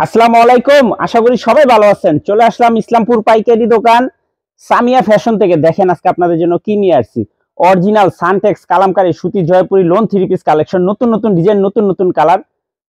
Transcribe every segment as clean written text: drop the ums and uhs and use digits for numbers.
আসসালামু আলাইকুম। আশা করি সবাই ভালো আছেন। চলে আসলাম ইসলামপুর পাইকারি দোকান সামিয়া ফ্যাশন থেকে। দেখেন আজকে আপনাদের জন্য কি নিয়ে আসছি। অরিজিনাল সানটেক্স কালামকারী সুতি Jaipuri loan three piece collection, নতুন নতুন ডিজাইন, নতুন নতুন কালার।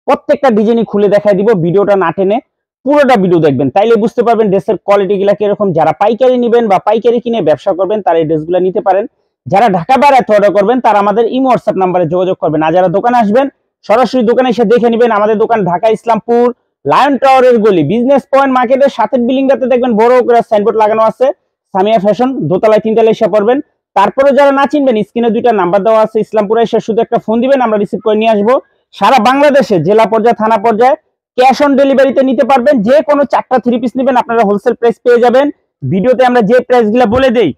প্রত্যেকটা ডিজাইনই খুলে দেখাই দিব। ভিডিওটা না টেনে পুরোটা ভিডিও দেখবেন, তাইলে বুঝতে পারবেন ড্রেসের কোয়ালিটি গুলা কিরকম। যারা পাইকারি নেবেন বা পাইকারি কিনে ব্যবসা করবেন তারা এই ড্রেসগুলো নিতে পারেন। যারা ঢাকা বাইরে অর্ডার করবেন তারা আমাদের ইমো হোয়াটসঅ্যাপ নাম্বারে যোগাযোগ করবেন। আর যারা দোকানে আসবেন সরাসরি দোকানে এসে দেখে নেবেন। আমাদের দোকান ঢাকা ইসলামপুর লায়ন টাওয়ারের গলি বিজনেস পয়েন্ট মার্কেটের সাথের বিল্ডিংটাতে দেখবেন বড় করে সাইনবোর্ড লাগানো আছে সামিয়া ফ্যাশন। দোতলায় তিনতলায় এসে পড়বেন। তারপরে যারা না চিনবেন স্ক্রিনে দুইটা নাম্বার দেওয়া আছে, ইসলামপুরে এসে শুধু একটা ফোন দিবেন, আমরা রিসিভ করে নিয়ে আসবো। সারা বাংলাদেশে জেলা পর্যায়ে থানা পর্যায়ে ক্যাশ অন ডেলিভারিতে নিতে পারবেন। যে কোনো 4টা থ্রি পিস নেবেন আপনারা হোলসেল প্রাইস পেয়ে যাবেন। ভিডিওতে আমরা যে প্রাইসগুলো বলে দেই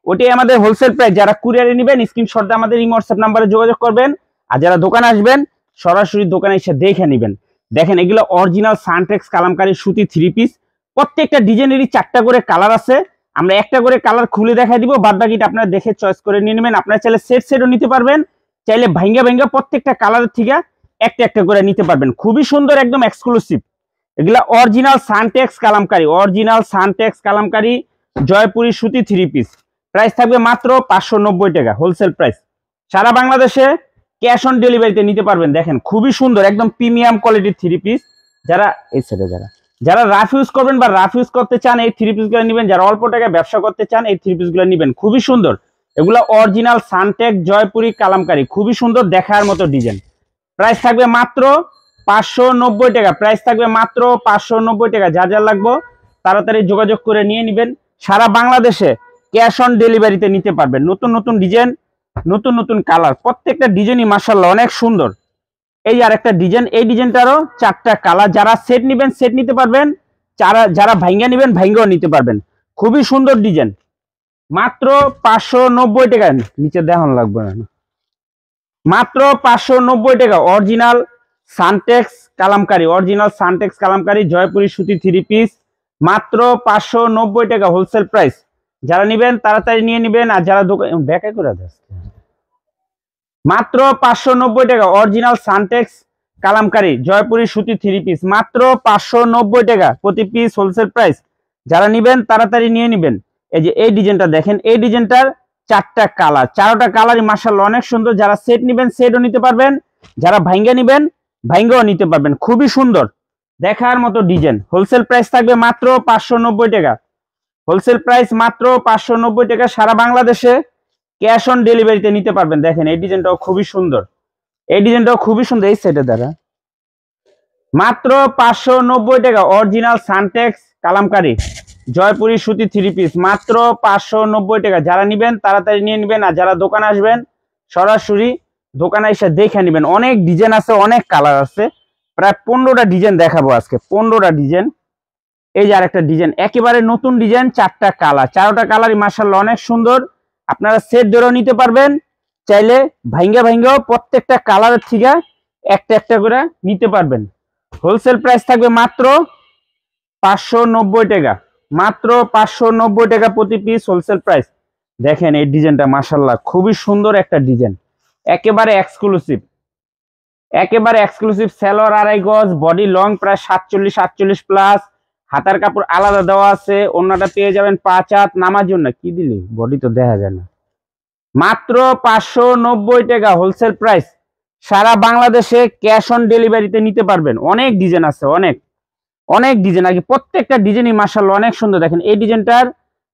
ওটাই আমাদের হোলসেল প্রাইস। যারা কুরিয়ারে নেবেন স্ক্রিনশট দিয়ে আমাদের ইমো হোয়াটসঅ্যাপ নাম্বারে যোগাযোগ করবেন। আর যারা দোকানে আসবেন সরাসরি দোকানে এসে দেখে নেবেন। দেখেন এগুলো অরিজিনাল সানটেক্স কালামকারী সুতি থ্রি পিস। প্রত্যেকটা ডিজাইনেরই 4টা করে কালার আছে। আমরা একটা করে কালার খুলে দেখাই দিব, বাদ বাকিটা আপনারা দেখে চয়েস করে নিয়ে নেবেন। আপনারা চাইলে সেট সেটও নিতে পারবেন, চাইলে ভাঙ্গা ভাঙ্গা প্রত্যেকটা কালারের থেকে একটা একটা করে নিতে পারবেন। খুবই সুন্দর, একদম এক্সক্লুসিভ। এগুলা original Suntex Kalamkari, original Suntex Kalamkari Jaipuri সুতি থ্রি পিস। প্রাইস থাকবে মাত্র 590 টাকা হোলসেল প্রাইস। সারা বাংলাদেশে ক্যাশ অন ডেলিভারিতে নিতে পারবেন। দেখেন খুবই সুন্দর, একদম প্রিমিয়াম কোয়ালিটির থ্রি পিস। যারা এই সাইডে যারা রাফ ইউজ করবেন বা রাফ ইউজ করতে চান এই থ্রি পিস গুলো নেবেন। যারা অল্প টাকায় ব্যবসা করতে চান এই থ্রি পিস গুলো নেবেন। খুবই সুন্দর, এগুলা অরিজিনাল সানটেক্স জয়পুরি কালামকারী, খুবই সুন্দর দেখার মতো ডিজাইন। প্রাইস থাকবে মাত্র 590 টাকা। প্রাইস থাকবে মাত্র 590 টাকা। যা যা লাগবে তাড়াতাড়ি যোগাযোগ করে নিয়ে নেবেন। সারা বাংলাদেশে ক্যাশ অন ডেলিভারিতে নিতে পারবেন। নতুন নতুন ডিজাইন, নতুন নতুন কালার, প্রত্যেকটা ডিজাইনই মাশাআল্লাহ অনেক সুন্দর। এই আর একটা ডিজাইন, এই ডিজাইনটারও 4টা কালার। যারা সেট নেবেন সেট নিতে পারবেন, যারা ভাঙ্গা নেবেন ভাঙ্গাও নিতে পারবেন। খুবই সুন্দর ডিজাইন, মাত্র 590 টাকা। নিচে দেখান লাগবে না, মাত্র 590 টাকা। Original Suntex Kalamkari, original Suntex Kalamkari Jaipuri সুতি থ্রি পিস, মাত্র 590 টাকা হোলসেল প্রাইস। যারা নেবেন তাড়াতাড়ি নিয়ে নেবেন। আর যারা দোকান ব্যাকে করে যাচ্ছে মাত্র 590 টাকা। অরিজিনাল সানটেক্স কালামকারী জয়পুরি সুতি থ্রি পিস, মাত্র 590 টাকা প্রতি পিস হোলসেল প্রাইস। যারা নেবেন তাড়াতাড়ি নিয়ে নেবেন। এই যে এই ডিজাইনটা দেখেন, এই ডিজাইনটার 4টা কালার, 4টা কালারই মাশাআল্লাহ অনেক সুন্দর। যারা সেট নেবেন সেটও নিতে পারবেন, যারা ভাঙ্গা নেবেন ভাঙ্গাও নিতে পারবেন। খুবই সুন্দর দেখার মতো ডিজাইন। হোলসেল প্রাইস থাকবে মাত্র 590 টাকা। হোলসেল প্রাইস মাত্র 590 টাকা। সারা বাংলাদেশে ক্যাশ অন ডেলিভারিতে নিতে পারবেন। দেখেন এই ডিজাইনটাও খুবই সুন্দর, এই ডিজাইনটাও খুবই সুন্দর। এই সেটের দ্বারা মাত্র 590 টাকা। অরিজিনাল সানটেক্স কালামকারী জয়পুরি সুতি থ্রি পিস, মাত্র 590 টাকা। যারা নেবেন তাড়াতাড়ি নিয়ে নেবেন। আর যারা দোকানে আসবেন সরাসরি দোকানে এসে দেখে নেবেন। অনেক ডিজাইন আছে, অনেক কালার আছে। প্রায় 15টা ডিজাইন দেখাবো আজকে, 15টা ডিজাইন। এই যে আরেকটা ডিজাইন, একেবারে নতুন ডিজাইন, 4টা কালার, 4টা কালারই মাশাআল্লাহ অনেক সুন্দর। আপনারা সেট ধরেও নিতে পারবেন, চাইলে ভাঙ্গা ভাঙ্গাও প্রত্যেকটা কালারের থেকে একটা একটা করে নিতে পারবেন। হোলসেল প্রাইস থাকবে মাত্র 590 টাকা, মাত্র 590 টাকা প্রতি পিস হোলসেল প্রাইস। দেখেন এই ডিজাইনটা মাশাআল্লাহ খুবই সুন্দর একটা ডিজাইন, একেবারে এক্সক্লুসিভ, একেবারে এক্সক্লুসিভ। সেলোয়ার 2.5 গজ, বডি লং প্রায় 47-48 প্লাস। হাতার কাপড় আলাদা দেওয়া আছে। ওন্নাটা পেয়ে যাবেন 5 হাত। নামার জন্য কি দিলি, বডি তো দেখা যায় না। মাত্র 590 টাকা হোলসেল প্রাইস। সারা বাংলাদেশে ক্যাশ অন ডেলিভারিতে নিতে পারবেন। অনেক ডিজাইন আছে, অনেক অনেক ডিজাইন আছে। প্রত্যেকটা ডিজাইনই মাশাআল্লাহ অনেক সুন্দর। দেখেন এই ডিজাইনটার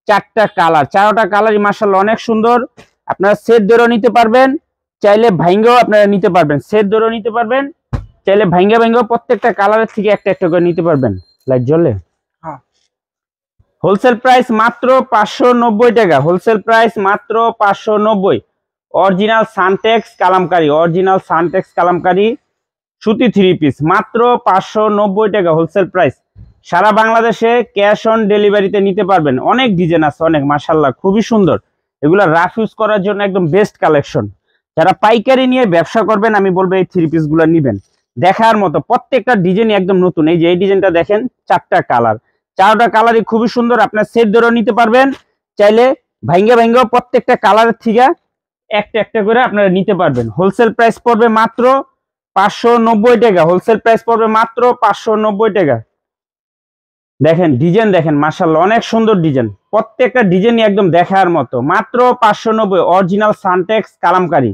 4টা কালার, 4টা কালারই মাশাআল্লাহ অনেক সুন্দর। আপনারা সেট ধরেও নিতে পারবেন, চাইলে ভাঙ্গাও আপনারা নিতে পারবেন। সেট ধরেও নিতে পারবেন, চাইলে ভাঙ্গা ভাঙ্গাও প্রত্যেকটা কালারের থেকে একটা একটা করে নিতে পারবেন। লাইট জ্বলে। হোলসেল প্রাইস মাত্র 590 টাকা। হোলসেল প্রাইস মাত্র 590। Original Suntex Kalamkari, original Suntex Kalamkari সুতি থ্রি পিস, মাত্র 590 টাকা হোলসেল প্রাইস। সারা বাংলাদেশে ক্যাশ অন ডেলিভারিতে নিতে পারবেন। অনেক ডিজাইন আছে, অনেক মাশাআল্লাহ খুবই সুন্দর। এগুলো রাফ ইউজ করার জন্য একদম বেস্ট কালেকশন। যারা পাইকারি নিয়ে ব্যবসা করবেন আমি বলবো এই থ্রি পিস গুলো নিবেন। দেখার মতো প্রত্যেকটা ডিজাইন একদম নতুন। এই যে এই ডিজাইনটা দেখেন, 4টা কালার, 4টা কালারই খুবই সুন্দর। আপনার সেট ধরেও নিতে পারবেন, চাইলে ভাঙ্গা ভাঙ্গাও প্রত্যেকটা কালারের থেকে একটা একটা করে আপনারা নিতে পারবেন। হোলসেল প্রাইস পড়বে মাত্র 590 টাকা। হোলসেল প্রাইস পড়বে মাত্র 590 টাকা। দেখেন ডিজাইন দেখেন মাশাআল্লাহ অনেক সুন্দর ডিজাইন, প্রত্যেকটা ডিজাইনই একদম দেখার মতো। মাত্র 590 original Suntex Kalamkari,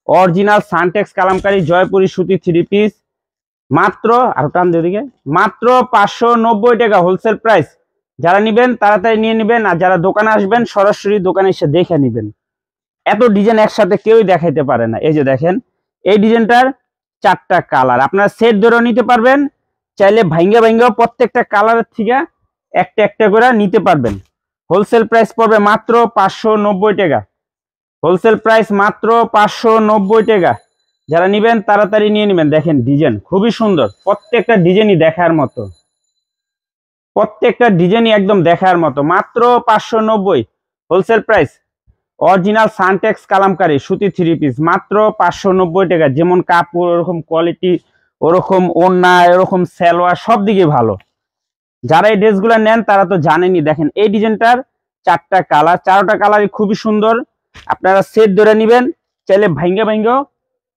original Suntex Kalamkari Jaipuri সুতি থ্রি পিস, মাত্র আর টান দিকে মাত্র 590 টাকা হোলসেল প্রাইস। যারা নেবেন তাড়াতাড়ি নিয়ে নেবেন, আর যারা দোকানে আসবেন সরাসরি দোকানে এসে দেখে নেবেন। এত ডিজাইন একসাথে কেউই দেখাইতে পারে না। এই যে দেখেন এই ডিজাইনটার 4টা কালার, আপনারা সেট ধরেও নিতে পারবেন, চাইলে ভাঙ্গা ভাঙ্গা প্রত্যেকটা কালারের থেকে একটা একটা করে নিতে পারবেন। হোলসেল প্রাইস পড়বে মাত্র 590 টাকা, হোলসেল প্রাইস মাত্র 590 টাকা। যারা নেবেন তাড়াতাড়ি নিয়ে নেবেন। দেখেন ডিজাইন খুবই সুন্দর, প্রত্যেকটা ডিজাইনই দেখার মতো, প্রত্যেকটা ডিজাইনই একদম দেখার মতো। মাত্র 590 wholesale price. Original Suntex Kalamkari সুতি থ্রি পিস মাত্র 590 টাকা। যেমন কাপড় ওরকম কোয়ালিটি, ওরকম ওড়না, এরকম সালোয়ার সব দিকে ভালো। যারা এই ড্রেসগুলো নেন তারা তো জানেনই। দেখেন এই ডিজাইনটার 4টা কালার, 4টা কালারই খুবই সুন্দর। আপনারা সেট ধরে নেবেন, চাইলে ভাঙ্গা ভাঙ্গা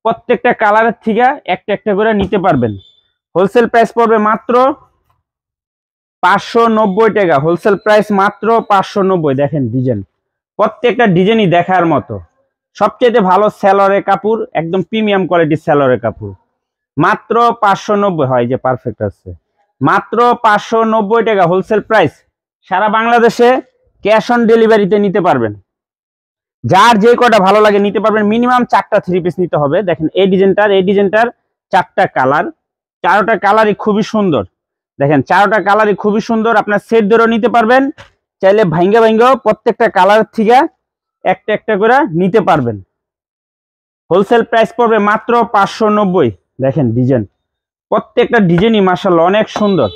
প্রত্যেকটা কালারের থেকে একটা একটা করে নিতে পারবেন। হোলসেল প্রাইস পড়বে মাত্র 590 টাকা, হোলসেল প্রাইস মাত্র 590। দেখেন ডিজাইন, প্রত্যেকটা ডিজাইনই দেখার মতো। সবচেয়ে ভালো সালোয়ারের কাপড়, একদম প্রিমিয়াম কোয়ালিটির সালোয়ারের কাপড়, মাত্র 590 হয় যে পারফেক্ট আছে। মাত্র 590 টাকা হোলসেল প্রাইস। সারা বাংলাদেশে ক্যাশ অন ডেলিভারিতে নিতে পারবেন, যার যে কটা ভালো লাগে নিতে পারবেন। মিনিমাম 4টা থ্রি পিস নিতে হবে। দেখেন এই ডিজাইনটার 4টা কালার, 4টা কালারই খুবই সুন্দর। দেখেন 4টা কালারই খুবই সুন্দর। আপনার সেট ধরেও নিতে পারবেন, চাইলে ভাঙ্গা ভাঙ্গাও প্রত্যেকটা কালার থেকে একটা একটা করে নিতে পারবেন। হোলসেল প্রাইস পড়বে মাত্র 590। দেখেন ডিজাইন, প্রত্যেকটা ডিজাইনই মাশাআল্লাহ অনেক সুন্দর,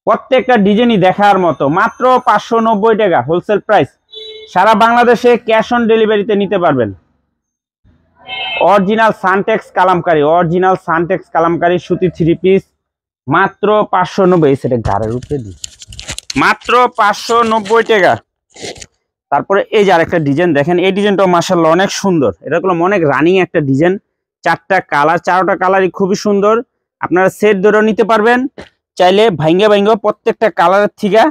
প্রত্যেকটা ডিজাইনই দেখার মতো। মাত্র 590 টাকা হোলসেল প্রাইস। সারা বাংলাদেশে ক্যাশ অন ডেলিভারিতে নিতে পারবেন। Original Suntex Kalamkari, original Suntex Kalamkari সুতি থ্রি পিস মাত্র 590। সেটা গাড়ের উপরে দিই, মাত্র 590 টাকা। তারপরে এই যে আরেকটা ডিজাইন দেখেন, এই ডিজাইনটাও মাশাআল্লাহ অনেক সুন্দর। এটা হলো অনেক রানিং একটা ডিজাইন, 4টা কালার, 4টা কালারই খুবই সুন্দর। আপনারা সেট ধরেও নিতে পারবেন, চাইলে ভাঙ্গা ভাঙ্গা প্রত্যেকটা কালারের থেকে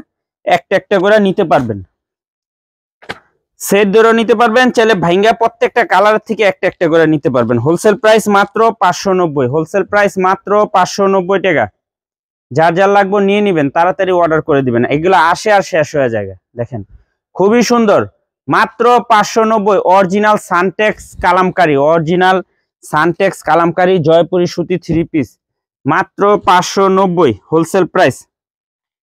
একটা একটা করে নিতে পারবেন। সেট ধরেও নিতে পারবেন, চাইলে ভাঙ্গা প্রত্যেকটা কালারের থেকে একটা একটা করে নিতে পারবেন। হোলসেল প্রাইস মাত্র 590, হোলসেল প্রাইস মাত্র 590 টাকা। যার যার লাগবে নিয়ে নেবেন, তাড়াতাড়ি অর্ডার করে দিবেন, এগুলো আসে আর শেষ হয়ে যায়। দেখেন খুবই সুন্দর, মাত্র 590। Original Suntex Kalamkari, original Suntex Kalamkari Jaipuri সুতি থ্রি পিস মাত্র 590 হোলসেল প্রাইস।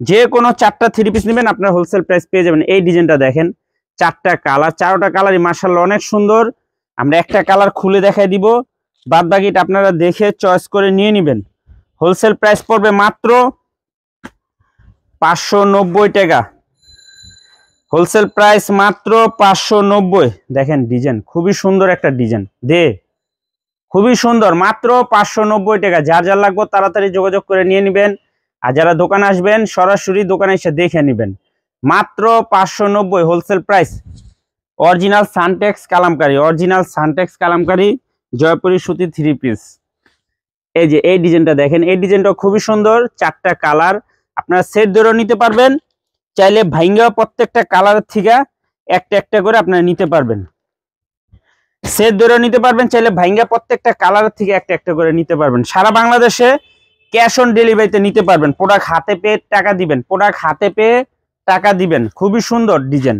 যে কোনো 4টা থ্রি পিস নেবেন আপনার হোলসেল প্রাইস পেয়ে যাবেন। এই ডিজাইনটা দেখেন, 4টা কালার, 4টা কালারই মাশাআল্লাহ অনেক সুন্দর। আমরা একটা কালার খুলে দেখাই দিব, বাদ বাকিটা আপনারা দেখে চয়েস করে নিয়ে নেবেন। হোলসেল প্রাইস পড়বে মাত্র 590 টাকা, হোলসেল প্রাইস মাত্র 590। দেখেন ডিজাইন খুবই সুন্দর একটা ডিজাইন, খুবই সুন্দর, মাত্র 590 টাকা। যার যার লাগবে তাড়াতাড়ি যোগাযোগ করে নিয়ে নেবেন, আর যারা দোকানে আসবেন সরাসরি দোকানে এসে দেখে নেবেন। মাত্র 590 wholesale price. Original Suntex Kalamkari, original Suntex Kalamkari Jaipuri সুতি থ্রি পিস। এই যে এই ডিজাইনটা দেখেন, এই ডিজাইনটা খুবই সুন্দর, 4টা কালার। আপনারা সেট ধরেও নিতে পারবেন, চাইলে ভাঙ্গা প্রত্যেকটা কালারের থেকে একটা একটা করে আপনারা নিতে পারবেন। সেট ধরেও নিতে পারবেন, চাইলে ভাঙ্গা প্রত্যেকটা কালারের থেকে একটা একটা করে নিতে পারবেন। সারা বাংলাদেশে ক্যাশ অন ডেলিভারিতে নিতে পারবেন। প্রোডাক্ট হাতে পেয়ে টাকা দিবেন, প্রোডাক্ট হাতে পেয়ে টাকা দিবেন। খুবই সুন্দর ডিজাইন,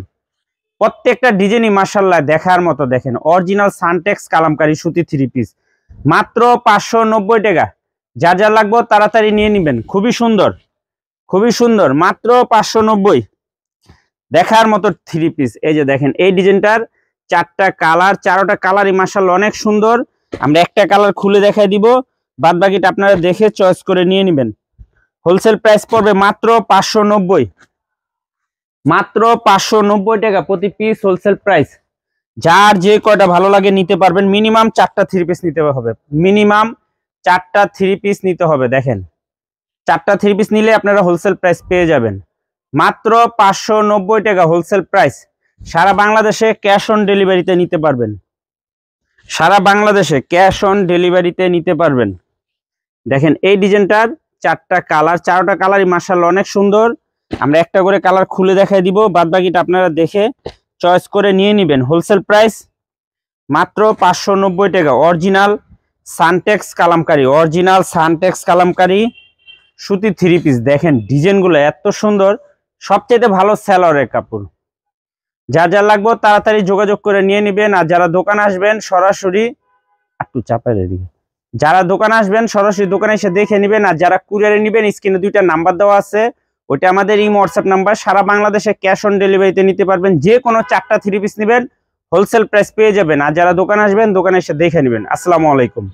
প্রত্যেকটা ডিজাইনই মাশাআল্লাহ দেখার মতো। দেখেন অরিজিনাল সানটেক্স কালামকারী সুতি থ্রি পিস মাত্র 590 টাকা। যা যা লাগবে তাড়াতাড়ি নিয়ে নেবেন। খুবই সুন্দর, খুবই সুন্দর, মাত্র 590 দেখার মতো থ্রি পিস। এই যে দেখেন এই ডিজাইনটার 4টা কালার, 4টা কালারই মাশাআল্লাহ অনেক সুন্দর। আমরা একটা কালার খুলে দেখাই দিব, বাদ বাকিটা আপনারা দেখে চয়েস করে নিয়ে নেবেন। হোলসেল প্রাইস পড়বে মাত্র 590, মাত্র 590 টাকা প্রতি পিস হোলসেল প্রাইস। যার যে কয়টা ভালো লাগে নিতে পারবেন। মিনিমাম 4টা থ্রি পিস নিতে হবে, মিনিমাম 4টা থ্রি পিস নিতে হবে। দেখেন 4টা থ্রি পিস নিলে আপনারা হোলসেল প্রাইস পেয়ে যাবেন মাত্র 590 টাকা হোলসেল প্রাইস। সারা বাংলাদেশে ক্যাশ অন ডেলিভারিতে নিতে পারবেন, সারা বাংলাদেশে ক্যাশ অন ডেলিভারিতে নিতে পারবেন। দেখেন এই ডিজাইনটার 4টা কালার, 4টা কালারই মাশাআল্লাহ অনেক সুন্দর। আমরা একটা করে কালার খুলে দেখাই দিব, বাদ বাকিটা আপনারা দেখে চয়েস করে নিয়ে নেবেন। হোলসেল প্রাইস মাত্র 590 টাকা। Original Suntex Kalamkari, original Suntex Kalamkari সুতি 3 পিস। দেখেন ডিজাইনগুলো এত সুন্দর, সবচেয়ে ভালো সেলরের কাপড়। যা যা লাগবে তাড়াতাড়ি যোগাযোগ করে নিয়ে নেবেন। আর যারা দোকান আসবেন সরাসরি, একটু চাপাই রেডি, যারা দোকান আসবেন সরাসরি দোকানে এসে দেখে নেবেন। আর যারা কুরিয়ারে নেবেন স্ক্রিনে 2টা নাম্বার দেওয়া আছে, ওইটা আমাদের এই হোয়াটসঅ্যাপ নাম্বার। সারা বাংলাদেশে ক্যাশ অন ডেলিভারিতে নিতে পারবেন। যে কোনো 4টা 3 পিস নেবেন হোলসেল প্রাইস পেয়ে যাবেন। আর যারা দোকান আসবেন দোকানে এসে দেখে নেবেন। আসসালামু আলাইকুম।